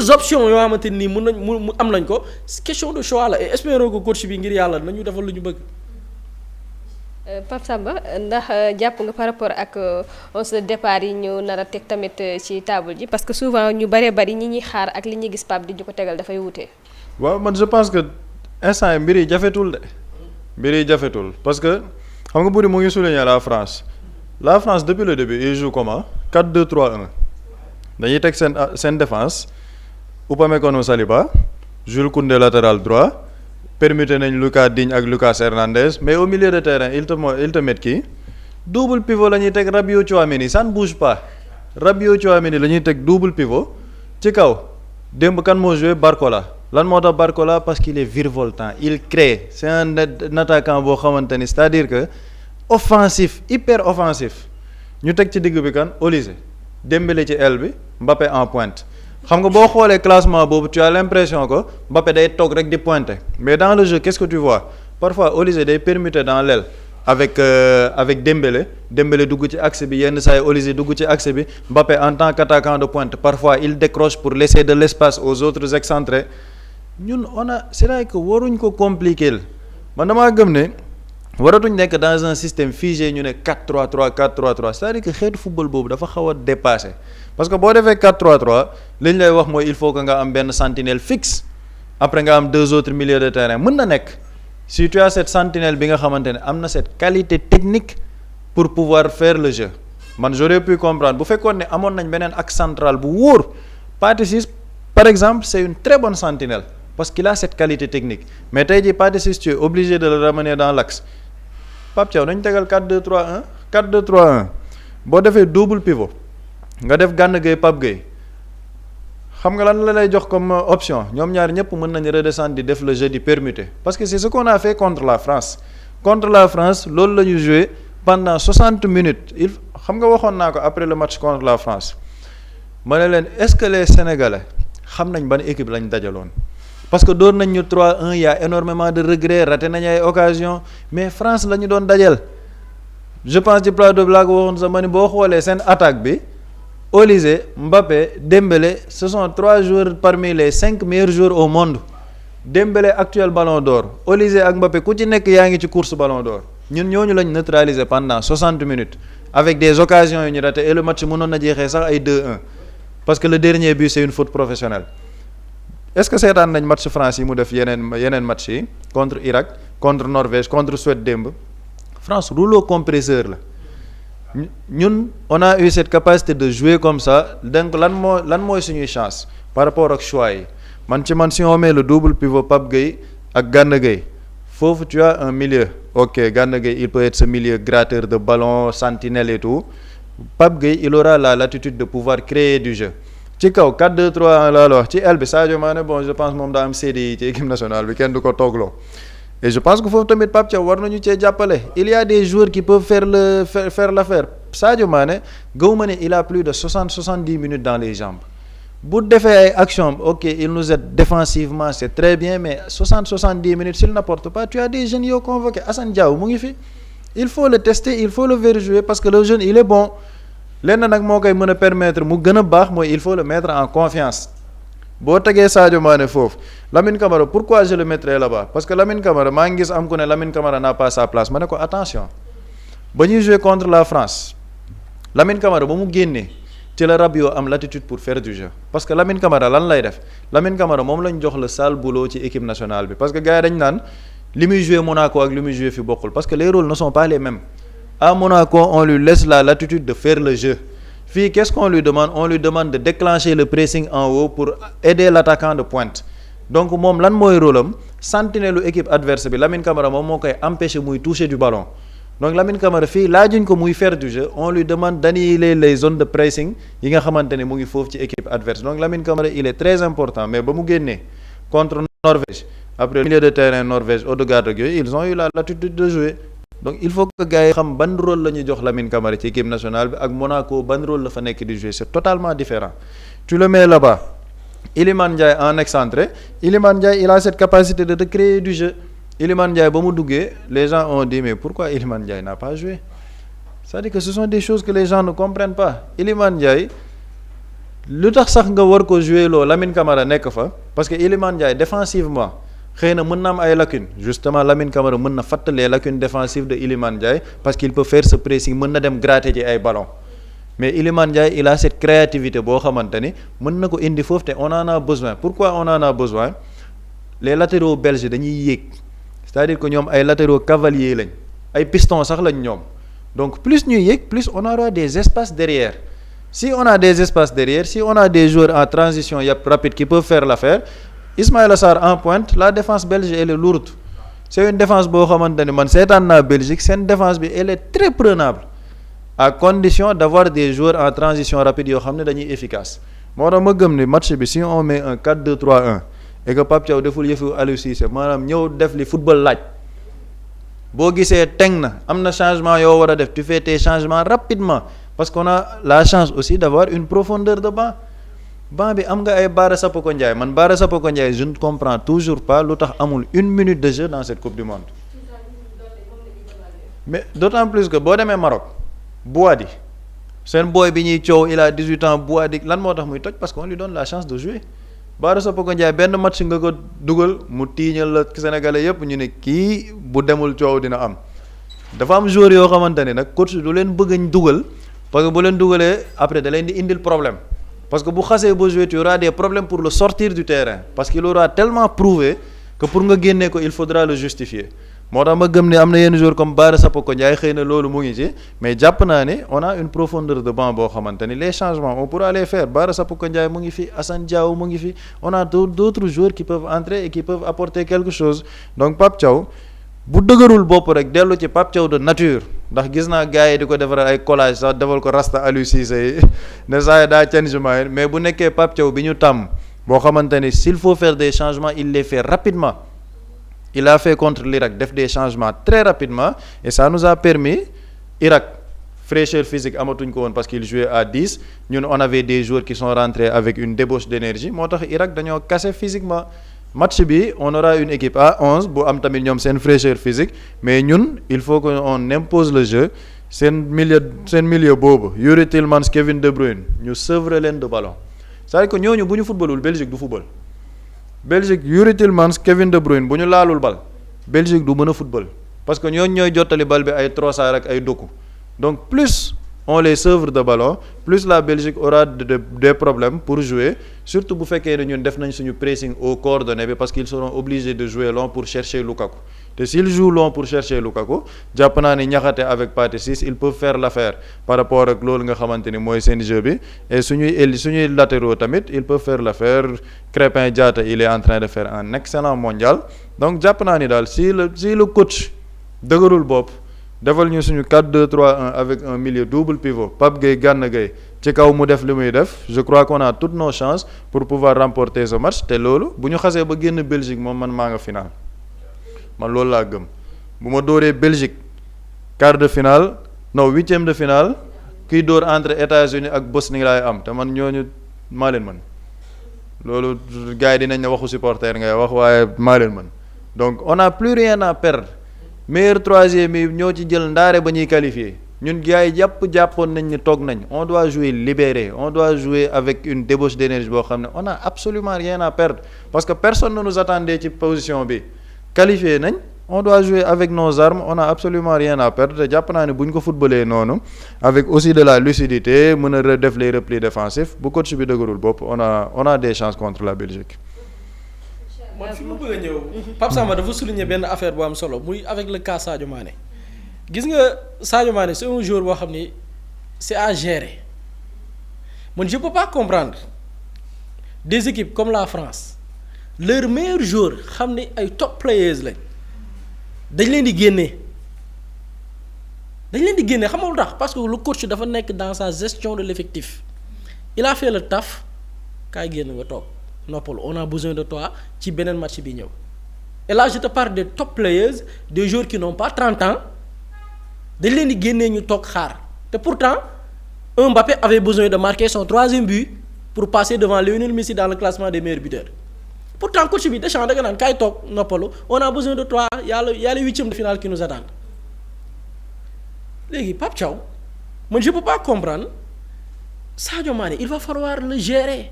d'autres options yoo xamante nii mu am nañ ko question de choix la et espérons que coach bi ngir yàlla nañu defal lu ñu bëgg. Pape Samba ndax jàpp nga par rapport ak onze départ yi ñu nar a teg tamit ci table ji parce que souvent ñu bëree bëri ñi ñuy xaar ak li ñuy gis Pape di ñu ko tegal dafay wute. waaw man je pense que instant yi mbir yi jafetul de mbir yi jafetul parce que xam nga Boury mu ngi souligner la France depuis le début il joue comment 4-2-3-1 dañuy teg seen défense Upamecano Saliba Jules Koundé latéral droit. permuté nañ Lucas Digne ak Lucas Hernandez mais au milieu de terrain il te met kii double pivot la ñuy teg Rabiot Tchouaméni ça ne bouge pas Rabiot Tchouaméni la ñuy teg double pivot ci kaw démb kan moo joué Barcola lan moo tax Barcola parce qu'il est virevoltant il crée c'est un attaquant boo xamante ni c'est-à-dire que offensif hyper offensif ñu teg ci digg bi kan Olise Dembélé ci aile bi Mbappé en pointe xam nga boo xoolee classement boobu tu as l'impression que Mbappé day toog rek di pointer mais dans le jeu qu'est-ce que tu vois parfois Olise day permuter dans l'aile avec Dembélé dugg ci axe bi yenn saa yi Olise dugg ci axe bi Mbappé en tant qu'attaquant de pointe parfois il décroche pour laisser de l'espace aux autres excentrés ñun c'est-à-dire que waruñ ko compliquer man damaa gëm ne waratuñ nekk dans un système figé ñu ne 4-3-3 4-3-3 c'est-à-dire que xeetu football boobu dafa xaw a dépassé parce que boo defee 4-3-3 li ñu lay wax mooy il faut que nga am benn sentinelle fixe après nga am deux autres milieux de terrain mën na nekk si tu as cette sentinelle bi nga xamante ne am na cette qualité technique pour pouvoir faire le jeu man j'aurais pu comprendre bu fekkoon ne amoon nañ beneen axe central bu wóor Pathé Ciss par exemple c'est une très bonne sentinelle parce qu'il a cette qualité technique mais tey jii Pathé Ciss tu es obligé de le ramener dans l'axe Pape Thiaw nañ tegal 4-2-3-1 4-2-3-1 boo defee double pivot nga def Gana Gueye Pape Gueye xam nga lan la lay jox comme option ñoom ñaar ñëpp mën nañu redescendre di def le jeu di permuter parce que c'est ce qu'on a fait contre la France loolu la ñu joué pendant 60 minutes xam nga waxoon naa ko après le match contre la France ma ne leen est-ce que les Sénégalais xam nañ ban équipe lañ dajaloon parce que doon nañ ñu 3-1 y a énormément de regrets raté nañ ay occasions mais France la ñu doon dajal je pense ci plateau bi laa ko waxoon sax ma ni boo xoolee seen attaque bi Olise Mbappé Dembélé ce sont 3 joueurs parmi les 5 meilleurs joueurs au monde Dembélé actuel ballon d'or Olise ak Mbappé ku ci nekk yaa ngi ci course ballon d'or ñun ñooñu lañ neutraliser pendant 60 minutes avec des occasions yu ñu raté et le match mënoon na jeexee sax ay 2-1 parce que le dernier but c'est une faute professionnelle est-ce que seetaan nañ match France yi mu def yeneen match yi contre Irak contre Norvège contre Suède démb France rouleau compresseur la ñun on a eu cette capacité de jouer comme ça donc lan mooy suñuy chance par rapport ak choix yi man si on met le double pivot Pape Gueye ak Gana Gueye foofu tu as un milieu ok Gana Gueye il peut être ce milieu gratteur de ballon sentinelle et tout Pape Gueye il aura la latitude de pouvoir créer du jeu ci kaw 4-2-3 laa la wax ci aile bi Sadio Mané bon je pense moom daa am CDI ci équipe nationale bi kenn du ko toogloo et je pense que foofu tamit Pape Thiaw war nañu cee jàppale il y a des joueurs qui peuvent faire l'affaire Sadio Mané gëwuma ne il a plus de 70 minutes dans les jambes bu defee ay action ok il nous aide défensivement c'est très bien mais 70 minutes s'il n'apporte pas tu as des jeunes yoo convoqué Assane Diao mu ngi fi il faut le tester il faut le faire jouer parce que le jeune il est bon lenn nag moo koy mën a permettre mu gën a baax mooy il faut le mettre en confiance boo tegee Sadio Mané foofu Lamine Camara pourquoi je le mettrais là-bas parce que Lamine Camara maa ngi gis am ku ne Lamine Camara n'a pas sa place ma ne ko attention ba ñuy jouer contre la France Lamine Camara ba mu génnee ci la Rabiot am l'attitude pour faire du jeu parce que Lamine Camara lan lay def Lamine Camara moom lañ jox le sale boulot ci équipe nationale bi parce que gars yi dañ naan li muy jouer Monaco ak li muy jouer fi bokkul parce que les rôles ne sont pas les mêmes à Monaco on lui laisse la latitude de faire le jeu fii qu'est-ce qu'on lui demande on lui demande de déclencher le pressing en haut pour aider l'attaquant de pointe donc moom lan mooy rôle am sentinelle lu équipe adverse bi Lamine Camara moom moo koy empêcher muy toucher du ballon donc Lamine Camara fii laajuñ ko muy faire du jeu on lui demande d'annihiler les zones de pressing yi nga xamante ne mu ngi foofu ci équipe adverse donc Lamine Camara il est très important mais ba mu génnee contre Norvège après le milieu de terrain Norvège Odegaard ak yooyu ils ont eu la latitude de jouer donc il faut que gars yi xam ban rôle la ñuy jox Lamine Camara ci équipe nationale bi ak Monaco ban rôle la fa nekk di jouer c'est totalement différent tu le mets là-bas Iliman Ndiaye en excentré Iliman Ndiaye il a cette capacité de créer du jeu Iliman Ndiaye ba mu duggee les gens ont dit mais pourquoi Iliman Ndiaye n'a pas joué c'est-à-dire que ce sont des choses que les gens ne comprennent pas Iliman Ndiaye lu tax sax nga war ko jouer loo Lamine Camara nekk fa parce que Iliman Ndiaye défensivement xëy na mën na am ay lacunes justement Lamine Camara mën na fàttalee lacunes défensives de Iliman Ndiaye parce qu'il peut faire ce pressing mën na dem gratter ci ay ballons mais Iliman Ndiaye il a cette créativité boo xamante ni mën na ko indi foofu te on en a besoin pourquoi on en a besoin les latéraux belges dañuy yéeg c'est-à-dire que ñoom ay latéraux cavaliers lañ ay pistons sax lañ ñoom donc plus ñuy yéeg plus on aura des espaces derrière si on a des espaces derrière si on a des joueurs en transition rapide qui peuvent faire l'affaire Ismaïla Sarr en pointe la défense belge elle est lourde c'est une défense boo xamante ni man seetaan naa Belgique seen défense bi elle est très prenable à condition d'avoir des joueurs en transition rapide yoo xam ne dañuy efficace moo tax ma gëm ni match bi si on met un 4-2-3-1 et que Pape Thiaw deful yëfu Aliou Cissé maanaam ñëw def li football laaj boo gisee teng na am na changement yoo war a def tu fais tes changements rapidement parce qu'on a la chance aussi d'avoir une profondeur de banc bi am nga ay Bara Sapoko Ndiaye man Bara Sapoko Ndiaye je ne comprends toujours pas lu tax amul 1 minute de jeu dans cette coupe du monde mais d'autant plus que boo demee Maroc Bouhaddi seen boy bi ñuy coow il a 18 ans Bouhaddi lan moo tax muy toj parce qu'on lui donne la chance de jouer Bara Sapoko Ndiaye benn match nga ko dugal mu tiiñal la Sénégalais yépp ñu ne kii bu demul coow dina am dafa am joueur yoo xamante ne nag coach du leen bëgg dugal parce que bu leen dugalee après da leen di indil problème parce que bu xasee ba jouer tu auras des problèmes pour le sortir du terrain parce qu'il aura tellement prouvé que pour nga génnee ko il faudra le justifier moo tax ma gëm ne am na yenn joueurs comme Bara Sapoko Ndiaye xëy na loolu mu ngi ci mais jàpp naa ne on a une profondeur de banc boo xamante ni les changements on pourra les faire Bara Sapoko Ndiaye mu ngi fi Assane Diao mu ngi fi on a d'autres joueurs qui peuvent entrer et qui peuvent apporter quelque chose donc Pape Thiaw bu dëgërul bopp rek dellu ci Pape Thiaw de nature ndax gis naa gars yi di ko defaral ay collage sax defal ko rasta Aliou Cissé yi ne saa yi daa changement mais bu nekkee Pape Thiaw bi ñu tàmm boo xamante ni s'il faut faire des changements il les fait rapidement il a fait contre l'Irak def des changements très rapidement et ça nous a permis Irak fraîcheur physique amatuñ ko woon parce qu'il jouait à 10 ñun on avait des joueurs qui sont rentrés avec une débauche d'énergie moo tax Irak dañoo casser physiquement match bi on aura une équipe à 11 bu am tamit ñoom seen fraîcheur physique mais ñun il faut que on impose le jeu seen milieu boobu Youri Tielemans Kevin De Bruyne ñu sevrer leen de ballon c'est-à-dire que ñooñu bu ñu footballul Belgique du football Belgique Youri Tielemans Kevin De Bruyne bu ñu laalul bal Belgique du mën a football parce que ñooñu ñooy jottali bal bi ay Trossard ak ay Doku donc plus on les sevre de ballon plus la Belgique aura des problèmes pour jouer surtout bu fekkee ne ñun def nañ suñu pressing au coordonné bi parce qu'ils seront obligés de jouer long pour chercher Lukaku te s'ils jouent long pour chercher Lukaku jàpp naa ni Niakhaté avec Pathé Ciss ils peuvent faire l'affaire par rapport ak loolu nga xamante ni mooy seen jeu bi et suñuy latéraux tamit ils peuvent faire l'affaire Crépin Diatta il est en train de faire un excellent mondial donc jàpp naa ni daal si le coach dëgërul bopp defal ñu suñu 4-2-3-1 avec un milieu double pivot Pape Gueye Gana Gueye ci kaw mu def li muy def je crois qu'on a toutes nos chances pour pouvoir remporter ce match te loolu bu ñu xasee ba génn Belgique moom man maa nga final man loolu laa gëm bu ma dóoree Belgique quart de finale non 8e de finale kiy dóor entre États-Unis ak Bosnie laay am te man ñooñu maa leen mën loolu gars yi dinañ ne waxu supporter ngay wax waaye maa leen mën donc on a plus rien à perdre meilleur troisième yi ñoo ci jël ndaare ba ñuy qualifier ñun gars yi jàppoon nañ ni toog nañ on doit jouer libéré on doit jouer avec une débauche d'énergie boo xam ne on a absolument rien à perdre parce que personne ne nous attendait ci position bi qualifié nañ on doit jouer avec nos armes on a absolument rien à perdre te jàpp naa ne bu ñu ko footballee noonu avec aussi de la lucidité mën a def les replis défensifs bu coach bi dëgërul bopp on a des chances contre la Belgique. man fi mu bëgg a ñëw Pape Samba dafa souligner benn affaire bu am solo muy avec le cas Sadio Mané gis nga Sadio Mané c'est un joueur boo xam ni c'est à gérer man je peux pas comprendre des équipes comme la France leurs meilleurs joueurs xam ni ay top players lañ dañ leen di génne xam nga lu tax parce que le coach dafa nekk dans sa gestion de l'effectif il a fait le taf kaay génn nga toog noppalu on a besoin de toi ci beneen match bi ñëw et là je te parle des top players des joueurs qui n'ont pas 30 ans dañ leen di génnee ñu toog xaar te pourtant Mbappé avait besoin de marquer son 3e but pour passer devant Lionel Messi dans le classement des meilleurs buteurs pourtant coach bi Deschamps da nga naan kaay toog noppalu on a besoin de toi y a le 8e de finale qui nous attend léegi Pape Thiaw man je peux pas comprendre Sadio Mané il va falloir le gérer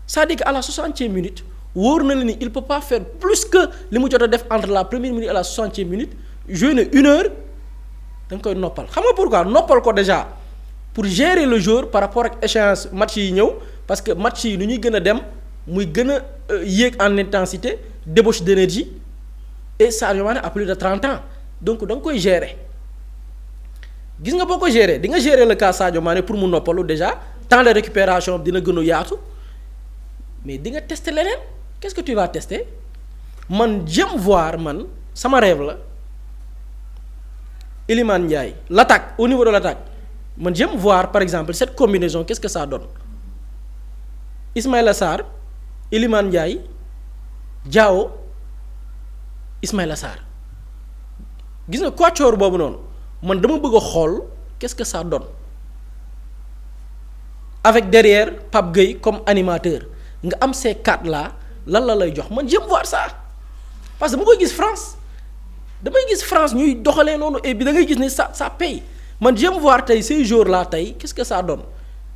c'est-à-dire que à la 60e minute wóor na la ni il peut pas faire plus que li mu jot a def entre la première minute et la 60e minute jouer na 1 heure da nga koy noppal xam nga pourquoi noppal ko déjà pour gérer le jour par rapport ak échéance match yi ñëw parce que match yi nu ñuy gën a dem muy gën a yéeg en intensité débauche d'énergie et Sadio Mané a plus de 30 ans donc da nga koy gérer gis nga boo ko gérer di nga gérer le cas Sadio Mané pour mu noppalu déjà temps de récupération dina gën a yaatu mais di nga tester leneen qu'est-ce que tu vas tester man j'aime voir man sama rêve la Iliman Ndiaye l'attaque au niveau de l'attaque man j'aime voir par exemple cette combinaison qu'est-ce que ça donne Ismaïla Sarr Iliman Ndiaye Diao Ismaïla Sarr gis nga quatuor boobu noonu man dama bëgg a xool qu'est-ce que ça donne avec derrière Pape Gueye comme animateur nga am ces quatre là lan la lay jox man j'aime voir ça parce que dama koy gis France damay gis France ñuy doxalee noonu et bi da ngay gis ni ça paye man j'aime voir tey ces jours là tey qu'est-ce que ça donne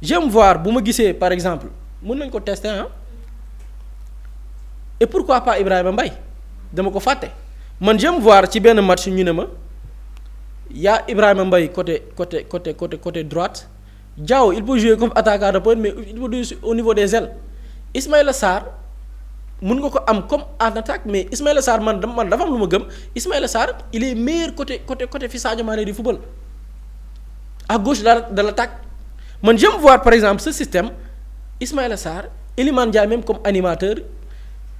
j'aime voir bu ma gisee par exemple mën nañ ko tester ah et pourquoi pas Ibrahima Mbaye dama ko fàtte man j'aime voir ci benn match ñu ne ma yaa Ibrahima Mbaye côté droite Diao il peut jouer comme attaquant de pointe mais il peut jouer au niveau des ailes Ismaïla Sarr mën nga ko am comme en attaque mais Ismaïla Sarr man dafa am lu ma gëm Ismaïla Sarr il est meilleur côté fi Sadio Mané di football à gauche de l'attaque man j'aime voir par exemple ce système Ismaïla Sarr Iliman Ndiaye même comme animateur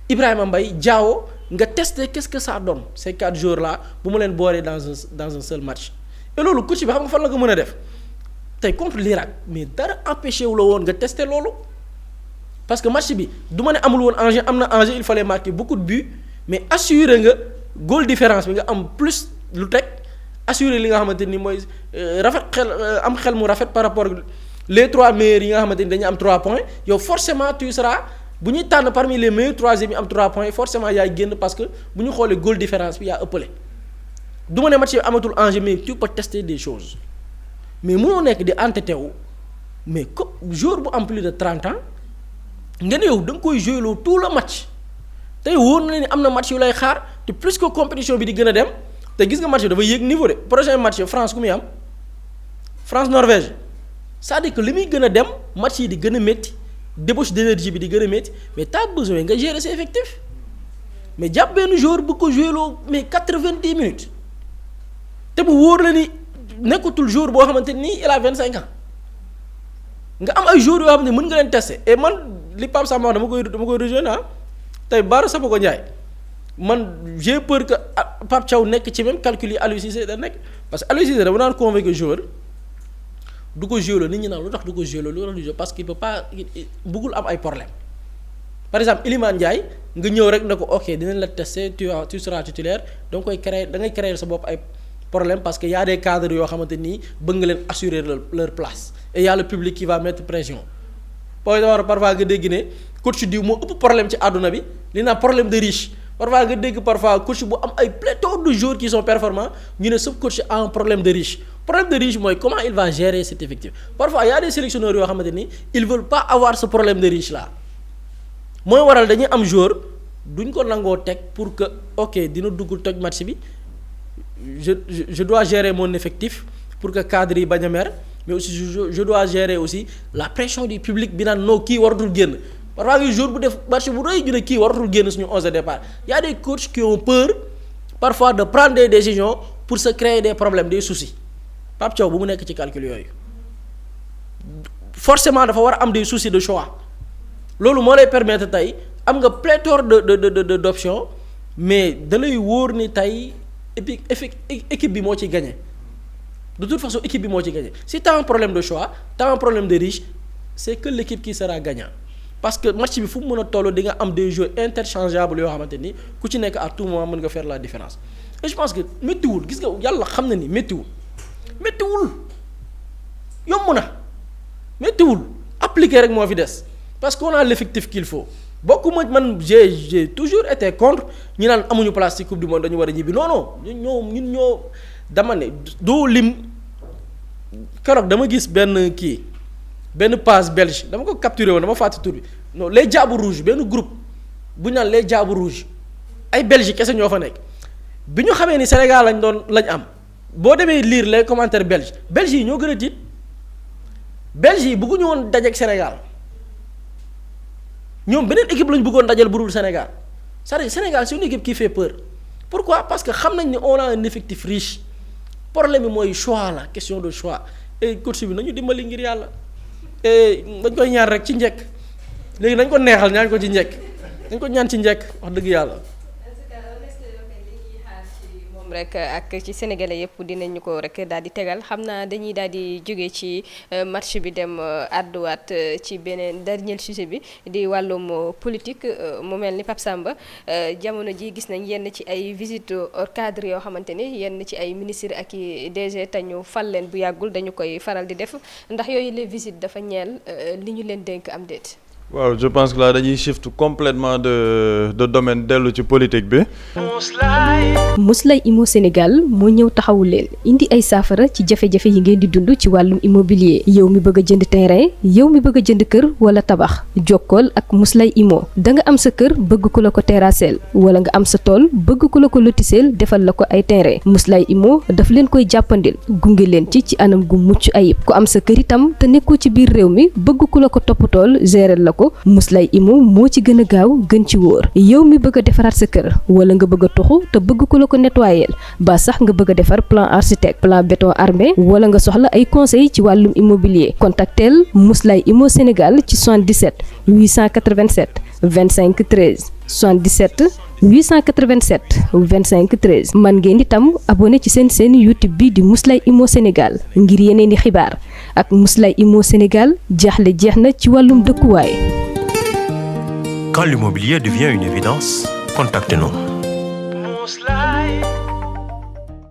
Ibrahima Mbaye Diao nga tester qu'est-ce que ça donne ces 4 jours là bu ma leen booree dans un seul match et loolu coach bi xam nga fan la ko mën a def tey contre l'Irak mais dara empêché wu la woon nga tester loolu parce que match bi du ma ne amul woon enjeu am na enjeu il fallait marquer beaucoup de buts mais assurer nga goal différence bi nga am plus lu teg assurer li nga xamante ni mooy rafet xel am xel mu rafet par rapport les 3 meilleurs yi nga xamante ni dañu am 3 points yow forcément tu seras bu ñuy tànn parmi les meilleurs 3e yi am 3 points forcément yaay génn parce que bu ñu xoolee goal différence bi yaa ëppale du ma ne match yi amatul enjeu mais tu peux tester des choses mais mënoo nekk di entêté wu mais comme joueur bu am plus de 30 ans nga ne yow da nga koy jouer loo tout le match tey wóor na ni am na match yu lay xaar te plus que compétition bi di gën a dem te gis nga match bi dafa yéeg niveau de prochain match France ku muy am France Norvège c'est-à-dire que li muy gën a dem match yi di gën a métti débauche d'énergie bi di gën a métti mais t'as besoin nga gérer ses effectifs mais jàpp benn joueur bu ko jouer loo mais 90 minutes te bu wóor la ni nekkatul joueur boo xamante ni il a 25 ans nga am ay joueurs yoo xam ne mën nga leen tester et man li Pape Samba dama koy rejoindre ah tey Bara Sapoko Ndiaye man j'ai peur que Pape Thiaw nekk ci même calcul yi Aliou Cissé da nekk parce que Aliou Cissé dama naan convaincre joueur du ko jouer nit ñi naan lu tax du ko jouer lu tax du jouer parce qu'il peut pas bëggul am ay problème par exemple Iliman Ndiaye nga ñëw rek ne ko ok dinañ la tester tu seras titulaire da nga koy créer da ngay créer sa bopp ay problème parce que y a des cadres yoo xamante nii bëgg nga leen assurer leur place et y a le public qui va mettre pression booy war parfois nga dégg ne coach diw moo ëpp problème ci àdduna bi li naa problème de riche parfois nga dégg parfois coach bu am ay pléthore de joueurs qui sont performants ñu ne ce coach a un problème de riche mooy comment il va gérer cet effectif parfois y a des sélectionneurs yoo xamante ni ils veulent pas avoir ce problème de riche là mooy waral dañuy am joueur duñ ko nangoo teg pour que ok dina dugg toj match bi je dois gérer mon effectif pour que cadre yi bañ a mer mais aussi je dois gérer aussi la pression du public bi naan non kii waratul génn parfois nga jour bu def match bu rëy ñu ne kii waratul génn suñu 11 de départ y a des coachs qui ont peur parfois de prendre des décisions pour se créer des problèmes des soucis Pape Thiaw bu mu nekk ci calcul yooyu forcément dafa war a am des soucis de choix loolu moo lay permettre tey am nga pléthore de d'options mais da lay wóor ni tey équipe bi moo ci gagné de toute façon équipe bi moo ci gagné si t'as un problème de choix t'as un problème de riche c'est que l'équipe qui sera gagnant parce que match bi fu mu mën a toll di nga am des joueurs interchangeables yoo xamante ni ku ci nekk à tout moment mën nga faire la différence et je pense que méttiwul gis nga yàlla xam na ni méttiwul yomb na méttiwul appliquer rek moo fi des parce qu'on a l'effectif qu'il faut bokkuma man j'ai toujours été contre ñi naan amuñu place ci coupe du monde dañu war a ñibbi non ñun ñoo dama ne doo lim keroog dama gis benn benn page belge dama ko capturé woon dama fàtte tur bi non les Diables Rouges benn groupe bu ñu naan les Diables Rouges ay belge kese ñoo fa nekk bi ñu xamee ni Sénégal lañ am boo demee lire les commentaires belge yi ñoo gën a tiit belge yi bëgguñu woon dajeek Sénégal ñoom beneen équipe lañ bëggoon dajal bu dul Sénégal c'est-à-dire Sénégal c'est une équipe qui fait peur pourquoi parce que xam nañ ni on a un effectif riche problème bi mooy choix la question de choix et coach bi nañu dimbali ngir yàlla et dañ koy ñaan rek ci njëkk léegi nañ ko neexal ñaan ko ci njëkk dañ ko ñaan ci njëkk wax dëgg yàlla. rek ak ci sénégalais yëpp dinañu ko rek daal di tegal xam naa dañuy daal di jóge ci match bi dem àdduwaat ci beneen dernier sujet bi di wàllum politique mu mel ni Pape Samba jamono ji gis nañ yenn ci ay visite hors cadre yoo xamante ni yenn ci ay ministre ak i DG te ñu fal leen bu yàggul dañu koy faral di def ndax yooyu les visites dafa ñeel li ñu leen dénk am déet. waaw je pense que là dañuy shift complètement de domaine dellu ci politique bi. Mously Immo Sénégal moo ñëw taxawu leen indi ay saafara ci jafe-jafe yi ngeen di dund ci wàllum immobilier yow mi bëgg a jënd terrain yow mi bëgg a jënd kër wala tabax jokkool ak Mously Immo da nga am sa kër bëgg ku la ko terrasseel wala nga am sa tool bëgg ku la ko lotiseel defal la ko ay terrain Mously Immo daf leen koy jàppandil gunge leen ci anam gu mucc ayib ku am sa kër itam te nekkoo ci biir réew mi bëgg ku la ko toppatool gérer la ko Mously Immo moo ci gën a gaaw gën ci wóor yow mi bëgg a defaraat sa kër wala nga bëgg a toxu te bëgg ku la ko nettoyer ba sax nga bëgg a defar plan architecte plan béton armé wala nga soxla ay conseil ci wàllum immobilier contactel Mously Immo Sénégal ci 77 887 25 13 77 887 25 13 man ngeen itam abonné ci seen YouTube bi di Mously Immo Sénégal ngir yeneen i xibaar ak Mously Immo Sénégal jaaxle jeex na ci wàllum dëkkuwaay. Quand l'immobilier devient une évidence, contactez-nous.